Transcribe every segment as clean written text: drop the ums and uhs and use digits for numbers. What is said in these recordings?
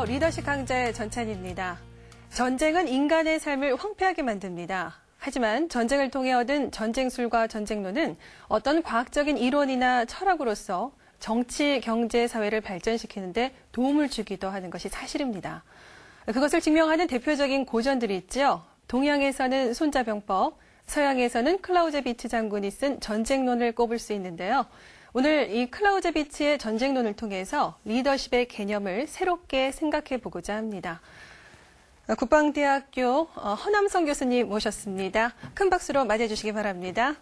리더십 강좌의 전찬입니다. 전쟁은 인간의 삶을 황폐하게 만듭니다. 하지만 전쟁을 통해 얻은 전쟁술과 전쟁론은 어떤 과학적인 이론이나 철학으로서 정치, 경제, 사회를 발전시키는 데 도움을 주기도 하는 것이 사실입니다. 그것을 증명하는 대표적인 고전들이 있죠. 동양에서는 손자병법, 서양에서는 클라우제비츠 장군이 쓴 전쟁론을 꼽을 수 있는데요. 오늘 이 클라우제비츠의 전쟁론을 통해서 리더십의 개념을 새롭게 생각해 보고자 합니다. 국방대학교 허남성 교수님 모셨습니다. 큰 박수로 맞이해 주시기 바랍니다.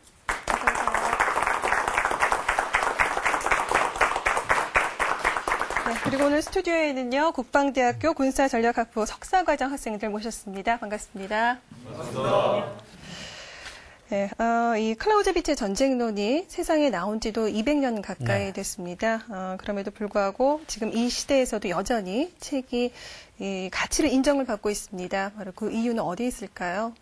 네, 그리고 오늘 스튜디오에는요, 국방대학교 군사전략학부 석사과정 학생들 모셨습니다. 반갑습니다. 반갑습니다. 네, 이 클라우제비츠의 전쟁론이 세상에 나온 지도 200년 가까이 됐습니다. 그럼에도 불구하고 지금 이 시대에서도 여전히 책이 이 가치를 인정을 받고 있습니다. 바로 그 이유는 어디에 있을까요?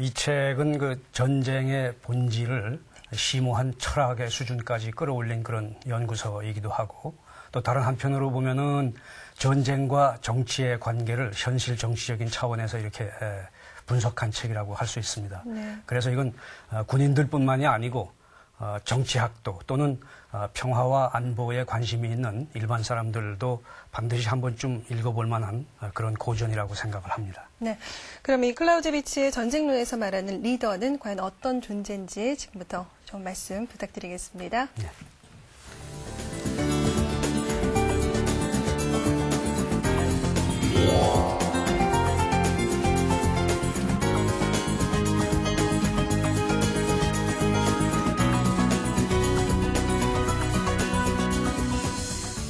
이 책은 그 전쟁의 본질을 심오한 철학의 수준까지 끌어올린 그런 연구서이기도 하고, 또 다른 한편으로 보면은 전쟁과 정치의 관계를 현실 정치적인 차원에서 이렇게 분석한 책이라고 할 수 있습니다. 네. 그래서 이건 군인들뿐만이 아니고 정치학도 또는 평화와 안보에 관심이 있는 일반 사람들도 반드시 한 번쯤 읽어볼 만한 그런 고전이라고 생각을 합니다. 네, 그럼 이 클라우제비츠의 전쟁론에서 말하는 리더는 과연 어떤 존재인지 지금부터 좀 말씀 부탁드리겠습니다. 네.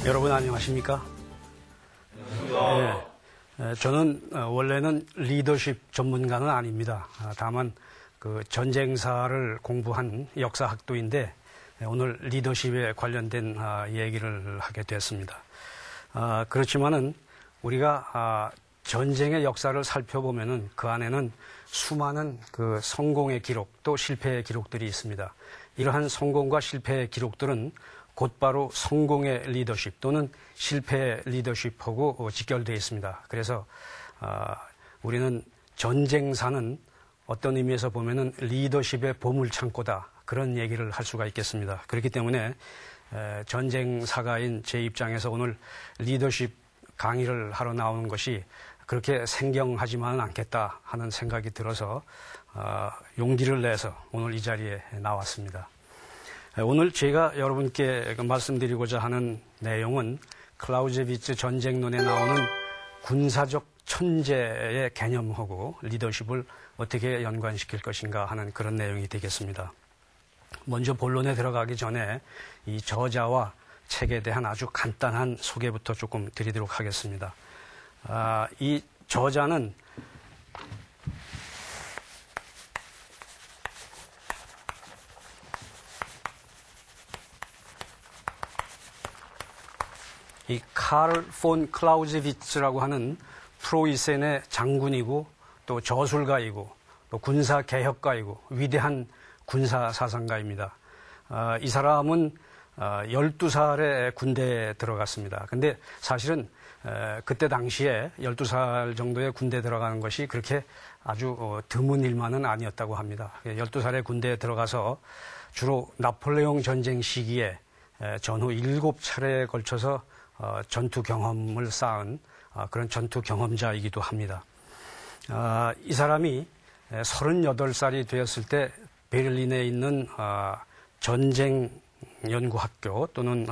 여러분 안녕하십니까? 네, 저는 원래는 리더십 전문가는 아닙니다. 다만 그 전쟁사를 공부한 역사학도인데 오늘 리더십에 관련된 얘기를 하게 됐습니다. 그렇지만은 우리가 전쟁의 역사를 살펴보면은 그 안에는 수많은 그 성공의 기록 또 실패의 기록들이 있습니다. 이러한 성공과 실패의 기록들은 곧바로 성공의 리더십 또는 실패의 리더십하고 직결되어 있습니다. 그래서 우리는 전쟁사는 어떤 의미에서 보면은 리더십의 보물창고다, 그런 얘기를 할 수가 있겠습니다. 그렇기 때문에 전쟁사가인 제 입장에서 오늘 리더십 강의를 하러 나오는 것이 그렇게 생경하지만은 않겠다 하는 생각이 들어서 용기를 내서 오늘 이 자리에 나왔습니다. 오늘 제가 여러분께 말씀드리고자 하는 내용은 클라우제비츠 전쟁론에 나오는 군사적 천재의 개념하고 리더십을 어떻게 연관시킬 것인가 하는 그런 내용이 되겠습니다. 먼저 본론에 들어가기 전에 이 저자와 책에 대한 아주 간단한 소개부터 조금 드리도록 하겠습니다. 이 저자는 이 카를 폰 클라우제비츠라고 하는 프로이센의 장군이고 또 저술가이고 또 군사개혁가이고 위대한 군사사상가입니다. 이 사람은 12살에 군대에 들어갔습니다. 근데 사실은 그때 당시에 12살 정도의 군대에 들어가는 것이 그렇게 아주 드문 일만은 아니었다고 합니다. 12살에 군대에 들어가서 주로 나폴레옹 전쟁 시기에 전후 7차례에 걸쳐서 전투 경험을 쌓은 그런 전투 경험자이기도 합니다. 이 사람이 38살이 되었을 때 베를린에 있는 전쟁 연구학교 또는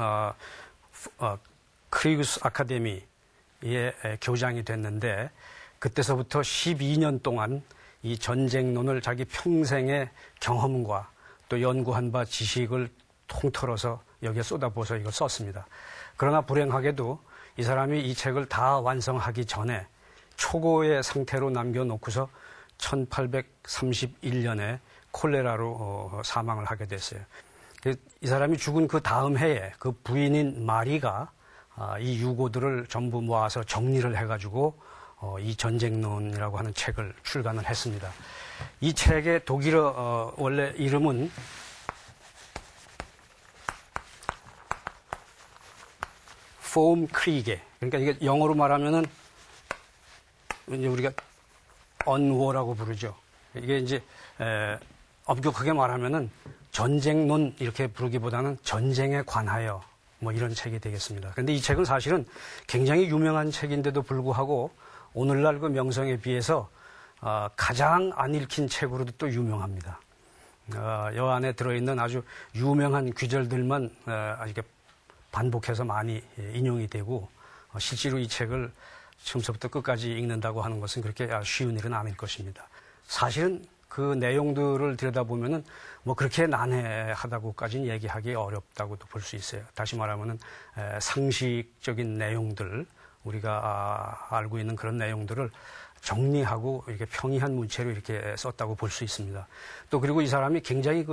크리우스 아카데미의 교장이 됐는데 그때서부터 12년 동안 이 전쟁론을 자기 평생의 경험과 또 연구한 바 지식을 통틀어서 여기에 쏟아부어서 이걸 썼습니다. 그러나 불행하게도 이 사람이 이 책을 다 완성하기 전에 초고의 상태로 남겨놓고서 1831년에 콜레라로 사망을 하게 됐어요. 이 사람이 죽은 그 다음 해에 그 부인인 마리가 이 유고들을 전부 모아서 정리를 해가지고 이 전쟁론이라고 하는 책을 출간을 했습니다. 이 책의 독일어 원래 이름은 폼 크리게. 그러니까 이게 영어로 말하면은 이제 우리가 언워라고 부르죠. 이게 이제 엄격하게 말하면은 전쟁론 이렇게 부르기보다는 전쟁에 관하여 뭐 이런 책이 되겠습니다. 그런데 이 책은 사실은 굉장히 유명한 책인데도 불구하고 오늘날 그 명성에 비해서 가장 안 읽힌 책으로도 또 유명합니다. 여 안에 들어있는 아주 유명한 귀절들만 이렇게 반복해서 많이 인용이 되고 실제로 이 책을 처음부터 끝까지 읽는다고 하는 것은 그렇게 쉬운 일은 아닐 것입니다. 사실은 그 내용들을 들여다보면은 뭐 그렇게 난해하다고까지는 얘기하기 어렵다고도 볼 수 있어요. 다시 말하면은 상식적인 내용들, 우리가 알고 있는 그런 내용들을 정리하고 이렇게 평이한 문체로 이렇게 썼다고 볼 수 있습니다. 또 그리고 이 사람이 굉장히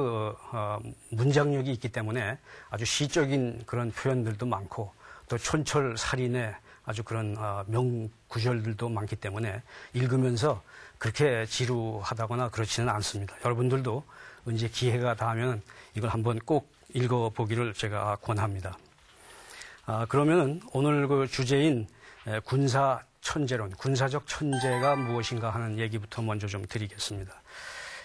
문장력이 있기 때문에 아주 시적인 그런 표현들도 많고 또 촌철살인의 아주 그런 명구절들도 많기 때문에 읽으면서 그렇게 지루하다거나 그렇지는 않습니다. 여러분들도 언제 기회가 닿으면 이걸 한번 꼭 읽어보기를 제가 권합니다. 그러면 오늘 그 주제인 군사 천재론, 군사적 천재가 무엇인가 하는 얘기부터 먼저 좀 드리겠습니다.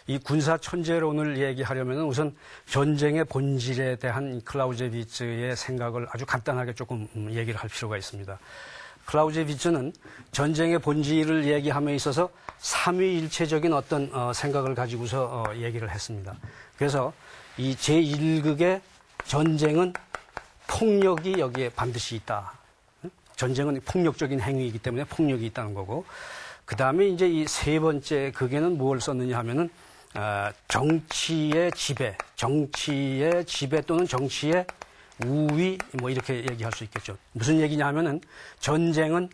이 군사 천재론을 얘기하려면 우선 전쟁의 본질에 대한 클라우제비츠의 생각을 아주 간단하게 조금 얘기를 할 필요가 있습니다. 클라우제비츠는 전쟁의 본질을 얘기함에 있어서 삼위일체적인 어떤 생각을 가지고서 얘기를 했습니다. 그래서 이 제1극의 전쟁은 폭력이 여기에 반드시 있다. 전쟁은 폭력적인 행위이기 때문에 폭력이 있다는 거고, 그 다음에 이제 이 세 번째 극에는 뭘 썼느냐 하면은 정치의 지배 또는 정치의 우위 뭐 이렇게 얘기할 수 있겠죠. 무슨 얘기냐 하면은 전쟁은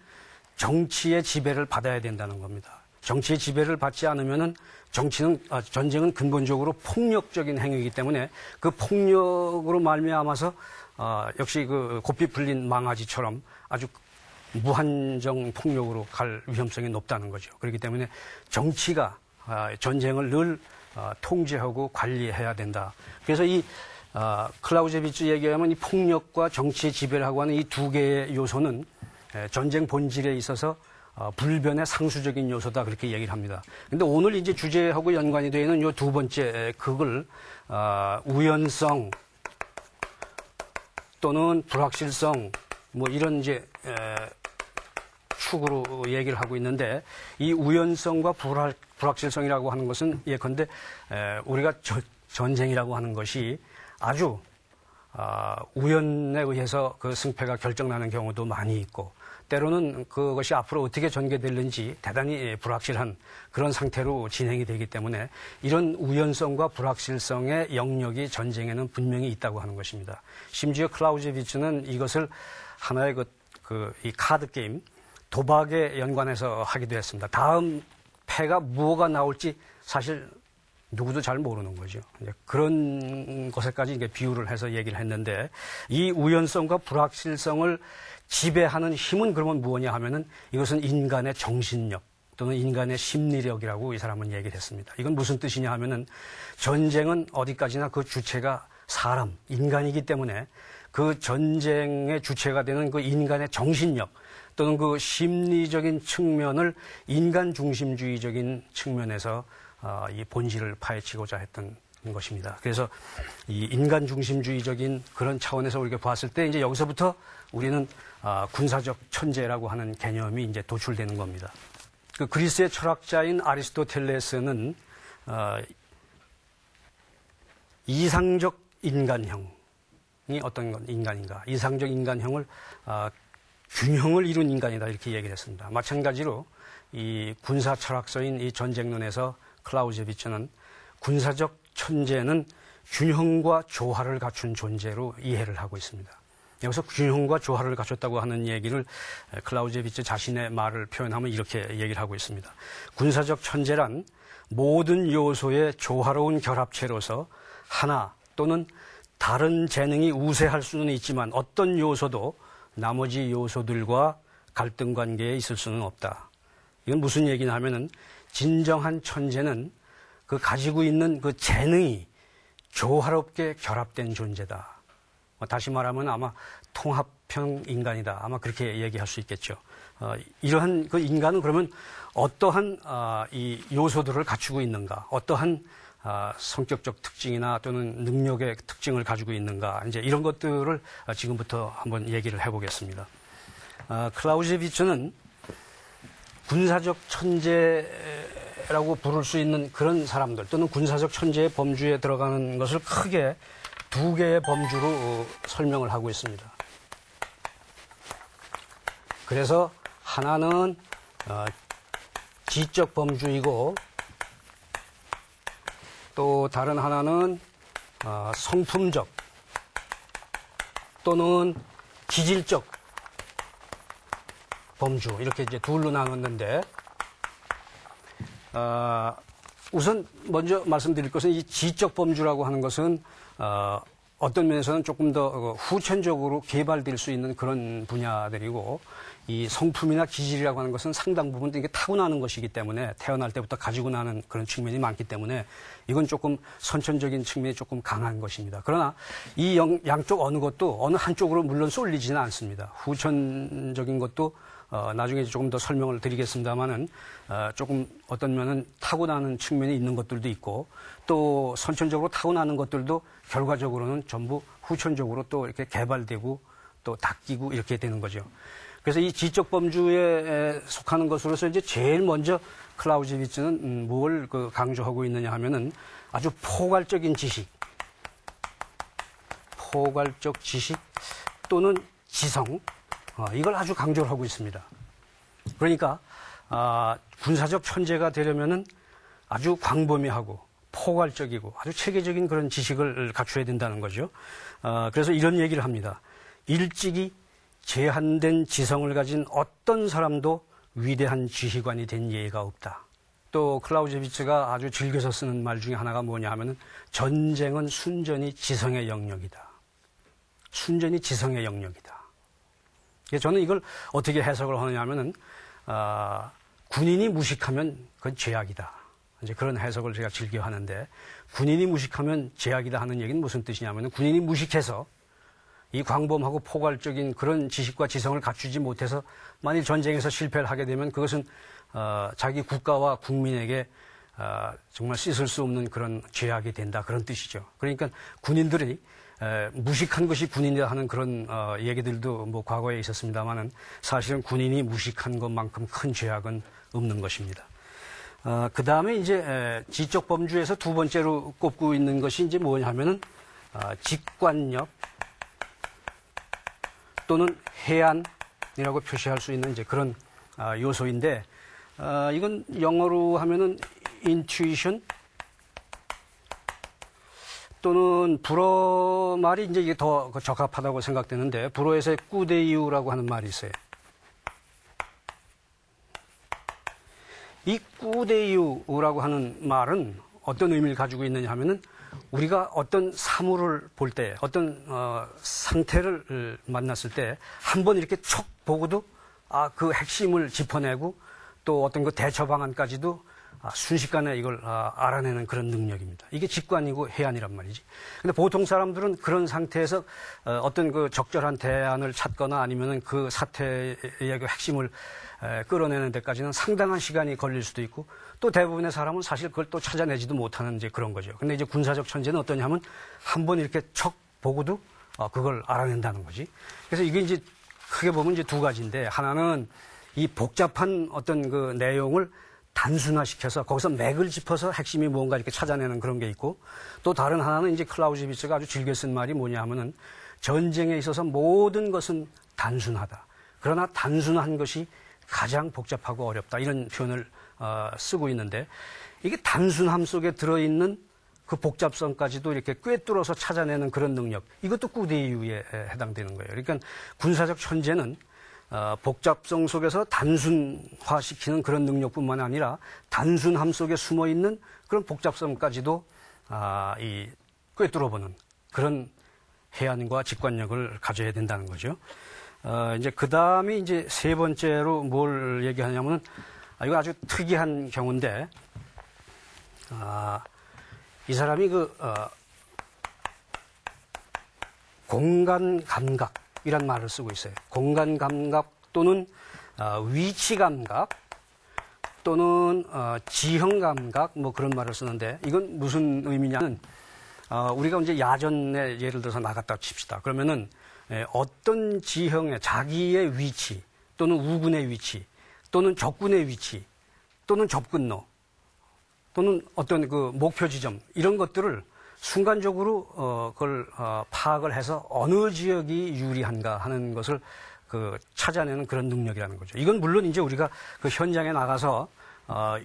정치의 지배를 받아야 된다는 겁니다. 정치의 지배를 받지 않으면은 전쟁은 근본적으로 폭력적인 행위이기 때문에 그 폭력으로 말미암아서 역시 그 고삐 풀린 망아지처럼 아주 무한정 폭력으로 갈 위험성이 높다는 거죠. 그렇기 때문에 정치가 전쟁을 늘 통제하고 관리해야 된다. 그래서 이 클라우제비츠 얘기하면 이 폭력과 정치의 지배를 하고 하는 이 두 개의 요소는 전쟁 본질에 있어서 불변의 상수적인 요소다 그렇게 얘기를 합니다. 그런데 오늘 이제 주제하고 연관이 되어 있는 이 두 번째 극을 우연성 또는 불확실성 뭐 이런 이제 축으로 얘기를 하고 있는데 이 우연성과 불확실성이라고 하는 것은 예컨대 우리가 전쟁이라고 하는 것이 아주 우연에 의해서 그 승패가 결정나는 경우도 많이 있고 때로는 그것이 앞으로 어떻게 전개될는지 대단히 불확실한 그런 상태로 진행이 되기 때문에 이런 우연성과 불확실성의 영역이 전쟁에는 분명히 있다고 하는 것입니다. 심지어 클라우제비츠는 이것을 하나의 이 카드 게임, 도박에 연관해서 하기도 했습니다. 다음 패가 무엇가 나올지 사실 누구도 잘 모르는 거죠. 그런 것에까지 이제 비유를 해서 얘기를 했는데 이 우연성과 불확실성을 지배하는 힘은 그러면 무엇이냐 하면은 이것은 인간의 정신력 또는 인간의 심리력이라고 이 사람은 얘기를 했습니다. 이건 무슨 뜻이냐 하면은 전쟁은 어디까지나 그 주체가 사람, 인간이기 때문에 그 전쟁의 주체가 되는 그 인간의 정신력 또는 그 심리적인 측면을 인간 중심주의적인 측면에서 이 본질을 파헤치고자 했던 것입니다. 그래서 이 인간 중심주의적인 그런 차원에서 우리가 봤을 때 이제 여기서부터 우리는 군사적 천재라고 하는 개념이 이제 도출되는 겁니다. 그 그리스의 철학자인 아리스토텔레스는 이상적 인간형이 어떤 인간인가? 이상적 인간형을 균형을 이룬 인간이다 이렇게 얘기를 했습니다. 마찬가지로 이 군사 철학서인 이 전쟁론에서 클라우제비츠는 군사적 천재는 균형과 조화를 갖춘 존재로 이해를 하고 있습니다. 여기서 균형과 조화를 갖췄다고 하는 얘기를 클라우제비츠 자신의 말을 표현하면 이렇게 얘기를 하고 있습니다. 군사적 천재란 모든 요소의 조화로운 결합체로서 하나 또는 다른 재능이 우세할 수는 있지만 어떤 요소도 나머지 요소들과 갈등 관계에 있을 수는 없다. 이건 무슨 얘기냐 하면은 진정한 천재는 그 가지고 있는 그 재능이 조화롭게 결합된 존재다. 다시 말하면 아마 통합 평 인간이다. 아마 그렇게 얘기할 수 있겠죠. 이러한 그 인간은 그러면 어떠한 이 요소들을 갖추고 있는가, 어떠한 성격적 특징이나 또는 능력의 특징을 가지고 있는가, 이제 이런 것들을 지금부터 한번 얘기를 해보겠습니다. 클라우제비츠는 군사적 천재라고 부를 수 있는 그런 사람들 또는 군사적 천재의 범주에 들어가는 것을 크게 두 개의 범주로 설명을 하고 있습니다. 그래서 하나는 지적 범주이고 또 다른 하나는 성품적 또는 기질적 범주, 이렇게 이제 둘로 나눴는데, 우선 먼저 말씀드릴 것은 이 지적 범주라고 하는 것은 어떤 면에서는 조금 더 후천적으로 개발될 수 있는 그런 분야들이고, 이 성품이나 기질이라고 하는 것은 상당 부분 이게 타고나는 것이기 때문에 태어날 때부터 가지고 나는 그런 측면이 많기 때문에 이건 조금 선천적인 측면이 조금 강한 것입니다. 그러나 이 양쪽 어느 것도 어느 한쪽으로 물론 쏠리지는 않습니다. 후천적인 것도 나중에 조금 더 설명을 드리겠습니다만은 조금 어떤 면은 타고나는 측면이 있는 것들도 있고 또 선천적으로 타고나는 것들도 결과적으로는 전부 후천적으로 또 이렇게 개발되고 또 닦이고 이렇게 되는 거죠. 그래서 이 지적 범주에 속하는 것으로서 이제 제일 먼저 클라우제비츠는 뭘 강조하고 있느냐 하면은 아주 포괄적인 지식, 포괄적 지식 또는 지성, 이걸 아주 강조를 하고 있습니다. 그러니까 군사적 천재가 되려면은 아주 광범위하고 포괄적이고 아주 체계적인 그런 지식을 갖춰야 된다는 거죠. 그래서 이런 얘기를 합니다. 일찍이 제한된 지성을 가진 어떤 사람도 위대한 지휘관이 된 예가 없다. 또 클라우제비츠가 아주 즐겨서 쓰는 말 중에 하나가 뭐냐 하면은 전쟁은 순전히 지성의 영역이다. 순전히 지성의 영역이다. 저는 이걸 어떻게 해석을 하느냐 하면은 군인이 무식하면 그건 죄악이다. 이제 그런 해석을 제가 즐겨 하는데, 군인이 무식하면 죄악이다 하는 얘기는 무슨 뜻이냐면은 군인이 무식해서 이 광범하고 포괄적인 그런 지식과 지성을 갖추지 못해서 만일 전쟁에서 실패를 하게 되면 그것은 자기 국가와 국민에게 정말 씻을 수 없는 그런 죄악이 된다, 그런 뜻이죠. 그러니까 군인들이 무식한 것이 군인이다 하는 그런 얘기들도 뭐 과거에 있었습니다만은 사실은 군인이 무식한 것만큼 큰 죄악은 없는 것입니다. 그 다음에 이제 지적 범주에서 두 번째로 꼽고 있는 것이 이제 뭐냐 하면은 직관력 또는 해안이라고 표시할 수 있는 이제 그런 요소인데, 이건 영어로 하면은 intuition 또는 불어 말이 이제 이게 더 적합하다고 생각되는데, 불어에서의 꾸데이유라고 하는 말이 있어요. 이 꾸데이유라고 하는 말은 어떤 의미를 가지고 있느냐 하면은 우리가 어떤 사물을 볼 때, 어떤 상태를 만났을 때 한 번 이렇게 촉 보고도 그 핵심을 짚어내고 또 어떤 그 대처 방안까지도 순식간에 이걸 알아내는 그런 능력입니다. 이게 직관이고 해안이란 말이지. 근데 보통 사람들은 그런 상태에서 어떤 그 적절한 대안을 찾거나 아니면은 그 사태의 그 핵심을 끌어내는 데까지는 상당한 시간이 걸릴 수도 있고, 또 대부분의 사람은 사실 그걸 또 찾아내지도 못하는 이제 그런 거죠. 근데 이제 군사적 천재는 어떠냐면 한번 이렇게 척 보고도 그걸 알아낸다는 거지. 그래서 이게 이제 크게 보면 이제 두 가지인데, 하나는 이 복잡한 어떤 그 내용을 단순화시켜서 거기서 맥을 짚어서 핵심이 뭔가 이렇게 찾아내는 그런 게 있고, 또 다른 하나는 이제 클라우제비츠가 아주 즐겨 쓴 말이 뭐냐 하면은 전쟁에 있어서 모든 것은 단순하다. 그러나 단순한 것이 가장 복잡하고 어렵다. 이런 표현을 쓰고 있는데, 이게 단순함 속에 들어있는 그 복잡성까지도 이렇게 꿰뚫어서 찾아내는 그런 능력, 이것도 꾸데이유에 해당되는 거예요. 그러니까 군사적 천재는 복잡성 속에서 단순화시키는 그런 능력뿐만 아니라 단순함 속에 숨어있는 그런 복잡성까지도 꿰뚫어보는 그런 해안과 직관력을 가져야 된다는 거죠. 이제 그 다음에 이제 세 번째로 뭘 얘기하냐면은, 이거 아주 특이한 경우인데, 이 사람이 공간 감각 능력이란 말을 쓰고 있어요. 공간 감각 또는 위치 감각 또는 지형 감각 뭐 그런 말을 쓰는데 이건 무슨 의미냐면 우리가 이제 야전에 예를 들어서 나갔다 칩시다. 그러면은 어떤 지형에 자기의 위치 또는 우군의 위치 또는 적군의 위치 또는 접근로 또는 어떤 그 목표 지점 이런 것들을 순간적으로 그걸 파악을 해서 어느 지역이 유리한가 하는 것을 그 찾아내는 그런 능력이라는 거죠. 이건 물론 이제 우리가 그 현장에 나가서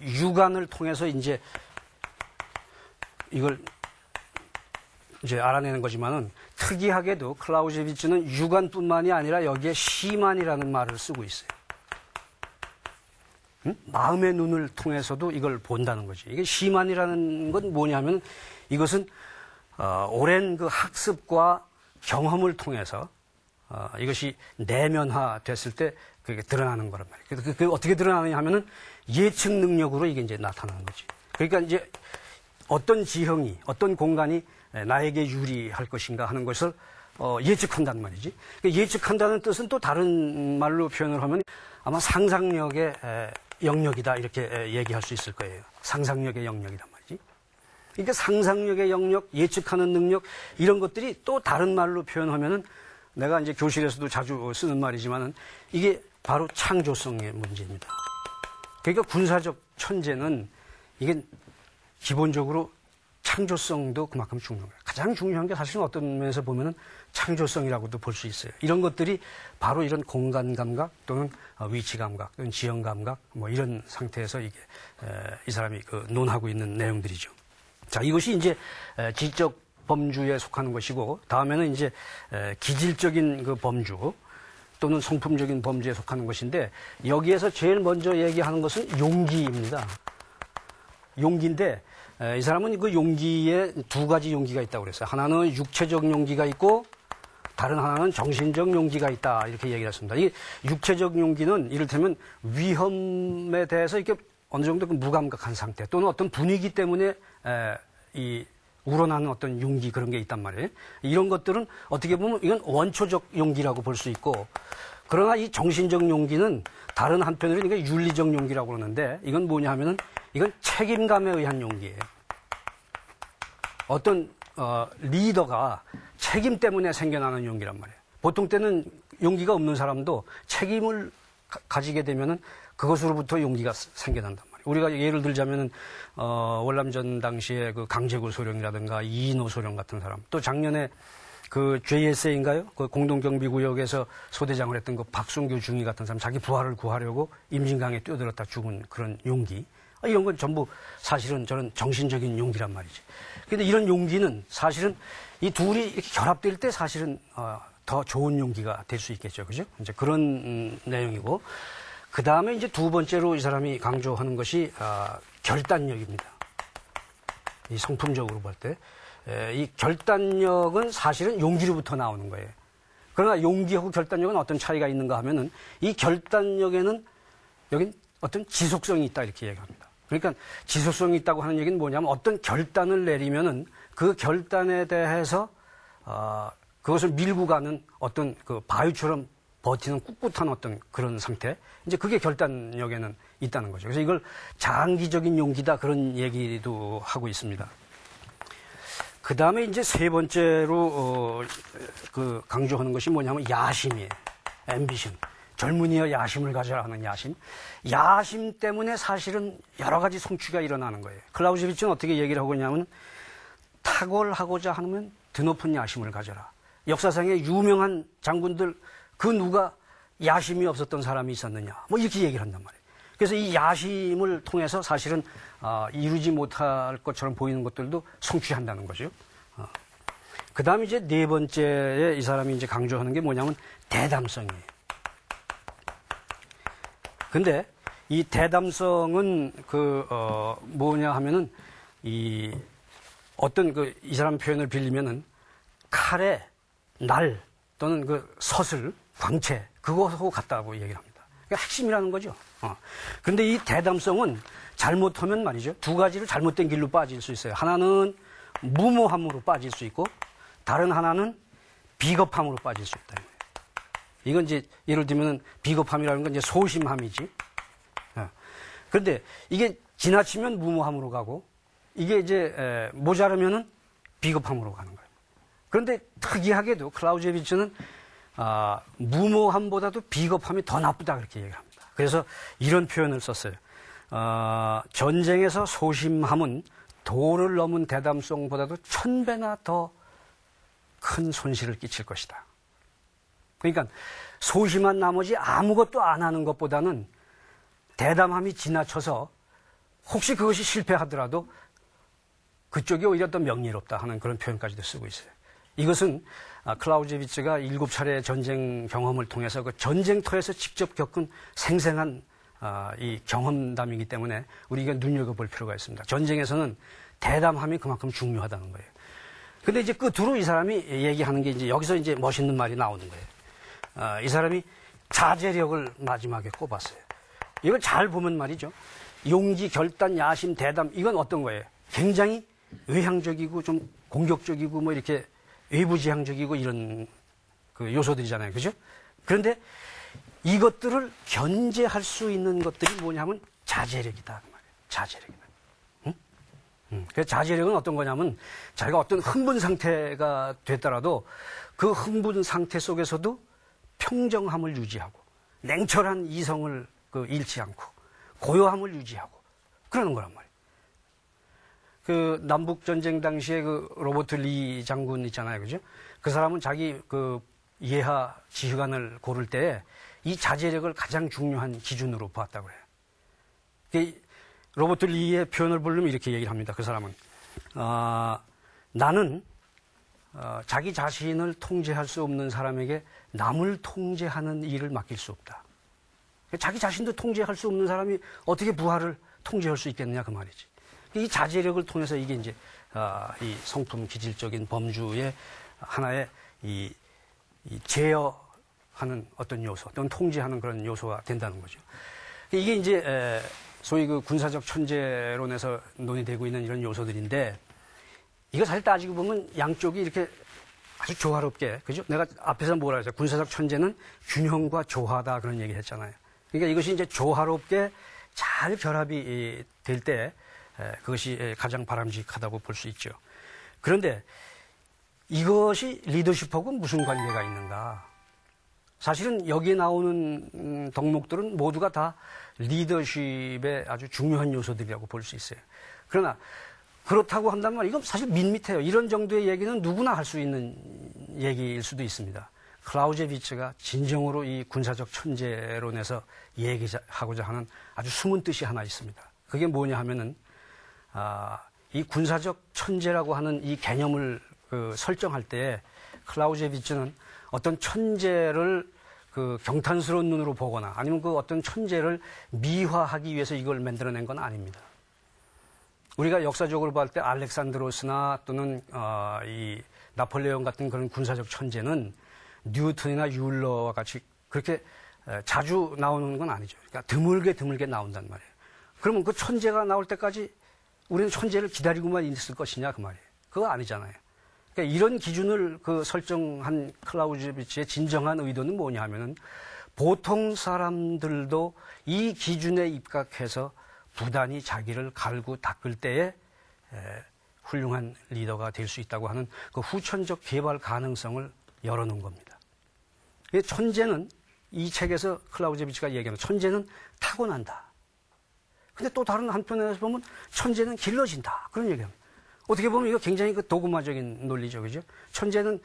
육안을 통해서 이제 이걸 이제 알아내는 거지만은 특이하게도 클라우제비츠는 육안뿐만이 아니라 여기에 시만이라는 말을 쓰고 있어요. 마음의 눈을 통해서도 이걸 본다는 거지. 이게 시만이라는 건 뭐냐면 이것은 오랜 그 학습과 경험을 통해서 이것이 내면화 됐을 때 그게 드러나는 거란 말이에요. 그래서 그 어떻게 드러나느냐 하면은 예측 능력으로 이게 이제 나타나는 거지. 그러니까 이제 어떤 지형이, 어떤 공간이 나에게 유리할 것인가 하는 것을 예측한다는 말이지. 예측한다는 뜻은 또 다른 말로 표현을 하면 아마 상상력의 영역이다 이렇게 얘기할 수 있을 거예요. 상상력의 영역이란 말이지. 그러니까 상상력의 영역, 예측하는 능력 이런 것들이 또 다른 말로 표현하면은 내가 이제 교실에서도 자주 쓰는 말이지만은 이게 바로 창조성의 문제입니다. 그러니까 군사적 천재는 이게 기본적으로 창조성도 그만큼 중요한 거예요. 가장 중요한 게 사실은 어떤 면에서 보면은 창조성이라고도 볼 수 있어요. 이런 것들이 바로 이런 공간 감각 또는 위치 감각 또는 지형 감각 뭐 이런 상태에서 이게 이 사람이 그 논하고 있는 내용들이죠. 자, 이것이 이제 지적 범주에 속하는 것이고 다음에는 이제 기질적인 그 범주 또는 성품적인 범주에 속하는 것인데 여기에서 제일 먼저 얘기하는 것은 용기입니다. 용기인데 이 사람은 그 용기에 두 가지 용기가 있다고 그랬어요. 하나는 육체적 용기가 있고 다른 하나는 정신적 용기가 있다 이렇게 얘기를 했습니다. 이 육체적 용기는 이를테면 위험에 대해서 이렇게 어느 정도 무감각한 상태 또는 어떤 분위기 때문에 이 우러나는 어떤 용기 그런 게 있단 말이에요. 이런 것들은 어떻게 보면 이건 원초적 용기라고 볼 수 있고 그러나 이 정신적 용기는 다른 한편으로는 이게 윤리적 용기라고 그러는데 이건 뭐냐 하면은 이건 책임감에 의한 용기예요. 어떤 리더가 책임 때문에 생겨나는 용기란 말이에요. 보통 때는 용기가 없는 사람도 책임을 가지게 되면은 그것으로부터 용기가 생겨난단 말이에요. 우리가 예를 들자면은 월남전 당시에 그 강제구 소령이라든가 이인호 소령 같은 사람, 또 작년에 그 JSA인가요? 그 공동경비구역에서 소대장을 했던 그 박순규 중위 같은 사람, 자기 부하를 구하려고 임진강에 뛰어들었다 죽은 그런 용기. 이런 건 전부 사실은 저는 정신적인 용기란 말이지. 근데 이런 용기는 사실은 이 둘이 이렇게 결합될 때 사실은 더 좋은 용기가 될 수 있겠죠. 그죠? 이제 그런 내용이고. 그 다음에 이제 두 번째로 이 사람이 강조하는 것이 결단력입니다. 이 성품적으로 볼 때. 이 결단력은 사실은 용기로부터 나오는 거예요. 그러나 용기하고 결단력은 어떤 차이가 있는가 하면은 이 결단력에는 여긴 어떤 지속성이 있다 이렇게 얘기합니다. 그러니까 지속성이 있다고 하는 얘기는 뭐냐면 어떤 결단을 내리면은 그 결단에 대해서 그것을 밀고 가는 어떤 그 바위처럼 버티는 꿋꿋한 어떤 그런 상태. 이제 그게 결단력에는 있다는 거죠. 그래서 이걸 장기적인 용기다 그런 얘기도 하고 있습니다. 그 다음에 이제 세 번째로 그 강조하는 것이 뭐냐면 야심이에요. 앰비션. 젊은이여 야심을 가져라 하는 야심. 야심 때문에 사실은 여러 가지 성취가 일어나는 거예요. 클라우제비츠는 어떻게 얘기를 하고 있냐면 탁월하고자 하면 드높은 야심을 가져라. 역사상의 유명한 장군들 그 누가 야심이 없었던 사람이 있었느냐. 뭐 이렇게 얘기를 한단 말이에요. 그래서 이 야심을 통해서 사실은 이루지 못할 것처럼 보이는 것들도 성취한다는 거죠. 그 다음에 이제 네 번째에 이 사람이 이제 강조하는 게 뭐냐면 대담성이에요. 근데 이 대담성은 뭐냐 하면은 이 어떤 이 사람 표현을 빌리면은 칼에 날 또는 그 서슬, 광채 그것하고 같다고 얘기를 합니다. 그러니까 핵심이라는 거죠. 근데 이 대담성은 잘못하면 말이죠. 두 가지를 잘못된 길로 빠질 수 있어요. 하나는 무모함으로 빠질 수 있고 다른 하나는 비겁함으로 빠질 수 있다. 이건 이제 예를 들면 비겁함이라는 건 이제 소심함이지. 그런데 이게 지나치면 무모함으로 가고 이게 이제 모자르면은 비겁함으로 가는 거예요. 그런데 특이하게도 클라우제비츠는 무모함보다도 비겁함이 더 나쁘다 그렇게 얘기를 합니다. 그래서 이런 표현을 썼어요. 전쟁에서 소심함은 도를 넘은 대담성보다도 1000배나 더 큰 손실을 끼칠 것이다. 그러니까 소심한 나머지 아무것도 안 하는 것보다는 대담함이 지나쳐서 혹시 그것이 실패하더라도 그쪽이 오히려 더 명예롭다 하는 그런 표현까지도 쓰고 있어요. 이것은 클라우제비츠가 7차례 전쟁 경험을 통해서 그 전쟁터에서 직접 겪은 생생한 이 경험담이기 때문에 우리가 눈여겨볼 필요가 있습니다. 전쟁에서는 대담함이 그만큼 중요하다는 거예요. 근데 이제 끝으로 이 사람이 얘기하는 게 이제 여기서 이제 멋있는 말이 나오는 거예요. 이 사람이 자제력을 마지막에 꼽았어요. 이걸 잘 보면 말이죠. 용기, 결단, 야심, 대담, 이건 어떤 거예요? 굉장히 외향적이고 좀 공격적이고 뭐 이렇게 외부지향적이고 이런 그 요소들이잖아요. 그죠? 그런데 이것들을 견제할 수 있는 것들이 뭐냐면 자제력이다. 그 말이에요. 자제력이다. 그래서 자제력은 어떤 거냐면 자기가 어떤 흥분 상태가 됐더라도 그 흥분 상태 속에서도 평정함을 유지하고 냉철한 이성을 잃지 않고 고요함을 유지하고 그러는 거란 말이에요. 그 남북 전쟁 당시에 그 로버트 리 장군 있잖아요, 그죠? 그 사람은 자기 그 예하 지휘관을 고를 때 이 자제력을 가장 중요한 기준으로 보았다고 해요. 로버트 리의 표현을 보려면 이렇게 얘기를 합니다. 그 사람은 나는 자기 자신을 통제할 수 없는 사람에게 남을 통제하는 일을 맡길 수 없다. 자기 자신도 통제할 수 없는 사람이 어떻게 부하를 통제할 수 있겠느냐 그 말이지. 이 자제력을 통해서 이게 이제 이 성품 기질적인 범주의 하나의 이 제어하는 어떤 요소, 또는 통제하는 그런 요소가 된다는 거죠. 이게 이제 소위 그 군사적 천재론에서 논의되고 있는 이런 요소들인데 이거 사실 따지고 보면 양쪽이 이렇게 아주 조화롭게, 그죠? 내가 앞에서 뭐라 했어요? 군사적 천재는 균형과 조화다 그런 얘기 했잖아요. 그러니까 이것이 이제 조화롭게 잘 결합이 될 때 그것이 가장 바람직하다고 볼 수 있죠. 그런데 이것이 리더십하고 무슨 관계가 있는가? 사실은 여기에 나오는 덕목들은 모두가 다 리더십의 아주 중요한 요소들이라고 볼 수 있어요. 그러나 그렇다고 한다면 이건 사실 밋밋해요. 이런 정도의 얘기는 누구나 할 수 있는 얘기일 수도 있습니다. 클라우제비츠가 진정으로 이 군사적 천재론에서 얘기하고자 하는 아주 숨은 뜻이 하나 있습니다. 그게 뭐냐 하면은 이 군사적 천재라고 하는 이 개념을 설정할 때 클라우제비츠는 어떤 천재를 그 경탄스러운 눈으로 보거나 아니면 그 어떤 천재를 미화하기 위해서 이걸 만들어낸 건 아닙니다. 우리가 역사적으로 볼 때 알렉산드로스나 또는 이 나폴레옹 같은 그런 군사적 천재는 뉴턴이나 율러와 같이 그렇게 자주 나오는 건 아니죠. 그러니까 드물게 나온단 말이에요. 그러면 그 천재가 나올 때까지 우리는 천재를 기다리고만 있을 것이냐 그 말이에요. 그거 아니잖아요. 그러니까 이런 기준을 설정한 클라우제비츠의 진정한 의도는 뭐냐 하면은 보통 사람들도 이 기준에 입각해서 부단히 자기를 갈고 닦을 때에 훌륭한 리더가 될 수 있다고 하는 그 후천적 개발 가능성을 열어놓은 겁니다. 천재는 이 책에서 클라우제비츠가 얘기하는 천재는 타고난다. 근데 또 다른 한편에서 보면 천재는 길러진다. 그런 얘기합니다. 어떻게 보면 이거 굉장히 그 도구마적인 논리죠. 그죠? 천재는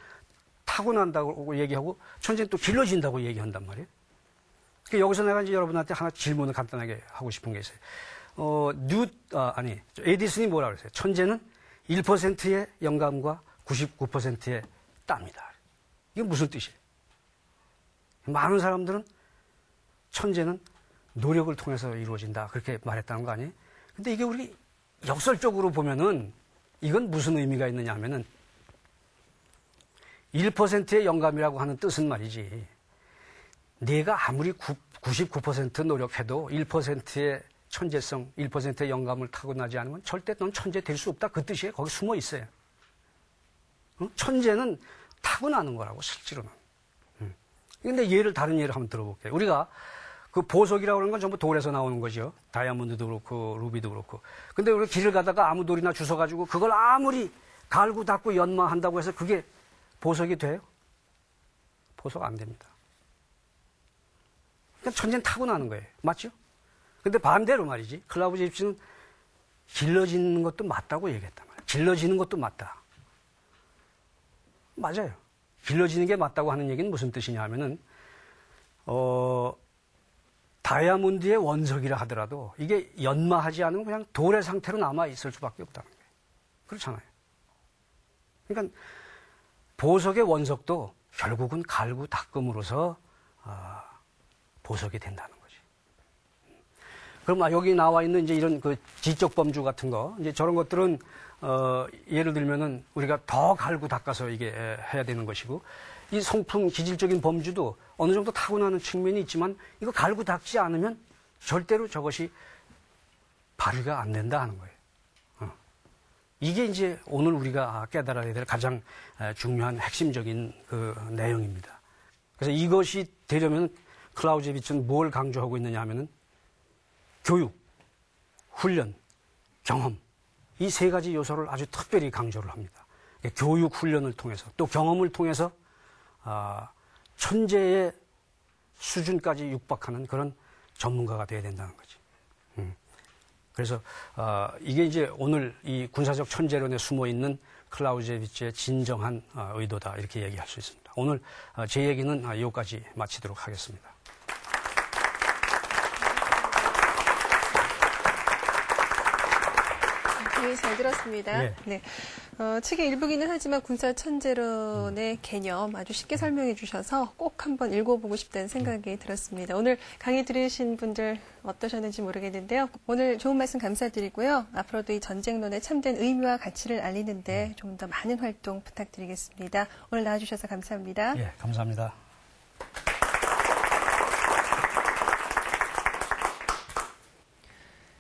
타고난다고 얘기하고 천재는 또 길러진다고 얘기한단 말이에요. 그러니까 여기서 내가 이제 여러분한테 하나 질문을 간단하게 하고 싶은 게 있어요. 에디슨이 뭐라 그랬어요? 천재는 1%의 영감과 99%의 땀이다. 이게 무슨 뜻이에요? 많은 사람들은 천재는 노력을 통해서 이루어진다. 그렇게 말했다는 거 아니에요? 근데 이게 우리 역설적으로 보면은 이건 무슨 의미가 있느냐 하면은 1%의 영감이라고 하는 뜻은 말이지. 내가 아무리 99% 노력해도 1%의 천재성, 1%의 영감을 타고나지 않으면 절대 넌 천재 될 수 없다. 그 뜻이에요. 거기 숨어 있어요. 천재는 타고나는 거라고, 실제로는. 근데 다른 예를 한번 들어볼게요. 우리가 그 보석이라고 하는 건 전부 돌에서 나오는 거죠. 다이아몬드도 그렇고 루비도 그렇고. 근데 우리가 길을 가다가 아무 돌이나 주워가지고 그걸 아무리 갈고 닦고 연마한다고 해서 그게 보석이 돼요? 보석 안 됩니다. 그러니까 천재는 타고나는 거예요. 맞죠? 근데 반대로 말이지. 클라우제 입시는 길러지는 것도 맞다고 얘기했단 말이에요. 길러지는 것도 맞다. 맞아요. 길러지는 게 맞다고 하는 얘기는 무슨 뜻이냐 하면은, 다이아몬드의 원석이라 하더라도 이게 연마하지 않으면 그냥 돌의 상태로 남아 있을 수밖에 없다는 거예요. 그렇잖아요. 그러니까 보석의 원석도 결국은 갈고 닦음으로써 보석이 된다는 거지. 그럼 여기 나와 있는 이제 이런 그 지적 범주 같은 거, 이제 저런 것들은 예를 들면은 우리가 더 갈고 닦아서 이게 해야 되는 것이고, 이 성품 기질적인 범주도 어느 정도 타고나는 측면이 있지만 이거 갈고 닦지 않으면 절대로 저것이 발휘가 안 된다 하는 거예요. 이게 이제 오늘 우리가 깨달아야 될 가장 중요한 핵심적인 그 내용입니다. 그래서 이것이 되려면 클라우제비츠는 뭘 강조하고 있느냐 하면은 교육, 훈련, 경험, 이 세 가지 요소를 아주 특별히 강조를 합니다. 교육, 훈련을 통해서 또 경험을 통해서 천재의 수준까지 육박하는 그런 전문가가 되어야 된다는 거지. 그래서 이게 이제 오늘 이 군사적 천재론에 숨어 있는 클라우제비츠의 진정한 의도다 이렇게 얘기할 수 있습니다. 오늘 제 얘기는 여기까지 마치도록 하겠습니다. 네, 잘 들었습니다. 예. 네. 책의 일부기는 하지만 군사 천재론의 개념 아주 쉽게 설명해 주셔서 꼭 한번 읽어보고 싶다는 생각이 들었습니다. 오늘 강의 들으신 분들 어떠셨는지 모르겠는데요. 오늘 좋은 말씀 감사드리고요. 앞으로도 이 전쟁론의 참된 의미와 가치를 알리는데 좀 더 많은 활동 부탁드리겠습니다. 오늘 나와주셔서 감사합니다. 예, 감사합니다.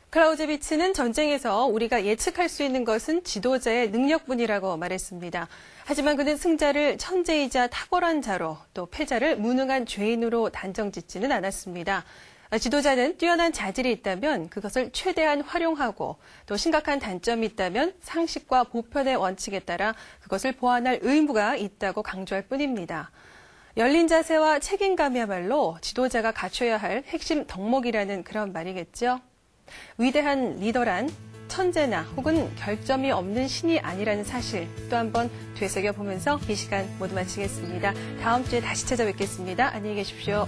클라우제비츠는 전쟁에서 우리가 예측할 수 있는 것은 지도자의 능력뿐이라고 말했습니다. 하지만 그는 승자를 천재이자 탁월한 자로 또 패자를 무능한 죄인으로 단정짓지는 않았습니다. 지도자는 뛰어난 자질이 있다면 그것을 최대한 활용하고 또 심각한 단점이 있다면 상식과 보편의 원칙에 따라 그것을 보완할 의무가 있다고 강조할 뿐입니다. 열린 자세와 책임감이야말로 지도자가 갖춰야 할 핵심 덕목이라는 그런 말이겠죠. 위대한 리더란 천재나 혹은 결점이 없는 신이 아니라는 사실 또 한번 되새겨보면서 이 시간 모두 마치겠습니다. 다음 주에 다시 찾아뵙겠습니다. 안녕히 계십시오.